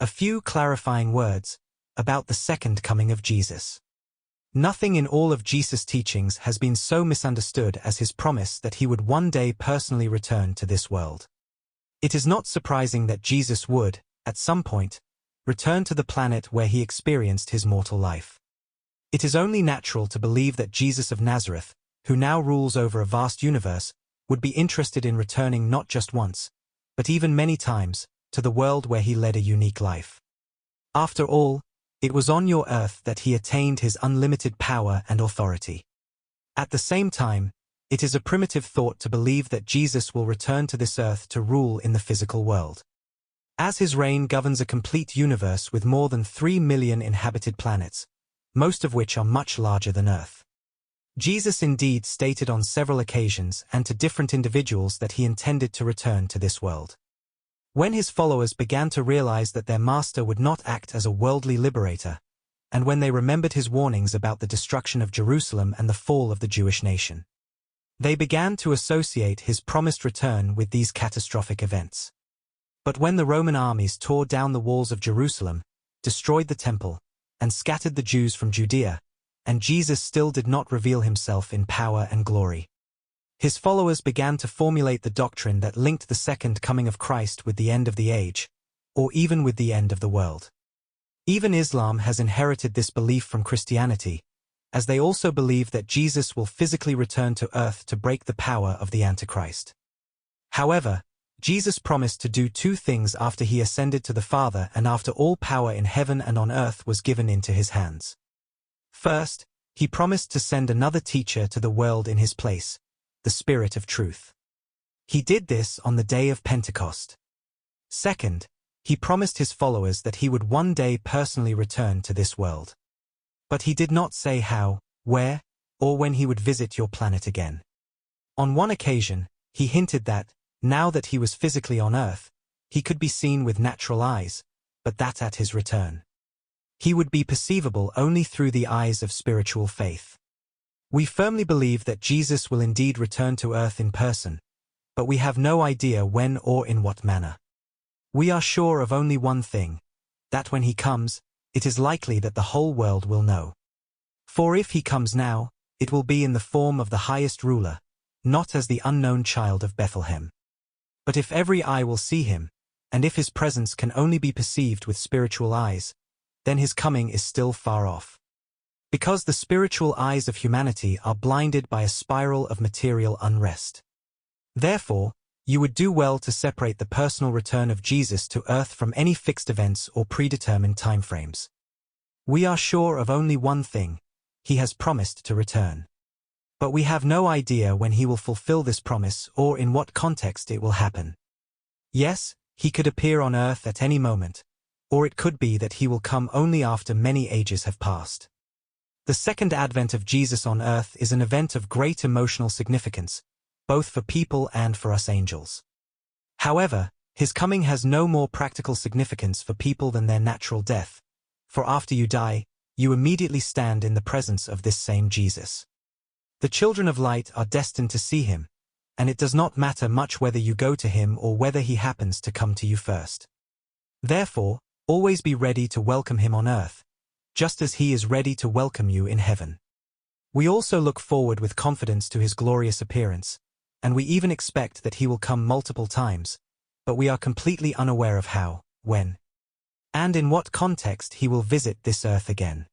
A few clarifying words about the second coming of Jesus. Nothing in all of Jesus' teachings has been so misunderstood as his promise that he would one day personally return to this world. It is not surprising that Jesus would, at some point, return to the planet where he experienced his mortal life. It is only natural to believe that Jesus of Nazareth, who now rules over a vast universe, would be interested in returning not just once, but even many times, to the world where he led a unique life. After all, it was on your earth that he attained his unlimited power and authority. At the same time, it is a primitive thought to believe that Jesus will return to this earth to rule in the physical world. As his reign governs a complete universe with more than 3 million inhabited planets, most of which are much larger than Earth. Jesus indeed stated on several occasions and to different individuals that he intended to return to this world. When his followers began to realize that their master would not act as a worldly liberator, and when they remembered his warnings about the destruction of Jerusalem and the fall of the Jewish nation, they began to associate his promised return with these catastrophic events. But when the Roman armies tore down the walls of Jerusalem, destroyed the temple, and scattered the Jews from Judea, and Jesus still did not reveal himself in power and glory, his followers began to formulate the doctrine that linked the second coming of Christ with the end of the age, or even with the end of the world. Even Islam has inherited this belief from Christianity, as they also believe that Jesus will physically return to earth to break the power of the Antichrist. However, Jesus promised to do two things after he ascended to the Father and after all power in heaven and on earth was given into his hands. First, he promised to send another teacher to the world in his place, the Spirit of Truth. He did this on the day of Pentecost. Second, he promised his followers that he would one day personally return to this world. But he did not say how, where, or when he would visit your planet again. On one occasion, he hinted that, now that he was physically on earth, he could be seen with natural eyes, but that at his return, he would be perceivable only through the eyes of spiritual faith. We firmly believe that Jesus will indeed return to earth in person, but we have no idea when or in what manner. We are sure of only one thing, that when he comes, it is likely that the whole world will know. For if he comes now, it will be in the form of the highest ruler, not as the unknown child of Bethlehem. But if every eye will see him, and if his presence can only be perceived with spiritual eyes, then his coming is still far off. Because the spiritual eyes of humanity are blinded by a spiral of material unrest. Therefore, you would do well to separate the personal return of Jesus to earth from any fixed events or predetermined timeframes. We are sure of only one thing: he has promised to return. But we have no idea when he will fulfill this promise or in what context it will happen. Yes, he could appear on earth at any moment, or it could be that he will come only after many ages have passed. The second advent of Jesus on earth is an event of great emotional significance, both for people and for us angels. However, his coming has no more practical significance for people than their natural death, for after you die, you immediately stand in the presence of this same Jesus. The children of light are destined to see him, and it does not matter much whether you go to him or whether he happens to come to you first. Therefore, always be ready to welcome him on earth, just as he is ready to welcome you in heaven. We also look forward with confidence to his glorious appearance, and we even expect that he will come multiple times, but we are completely unaware of how, when, and in what context he will visit this earth again.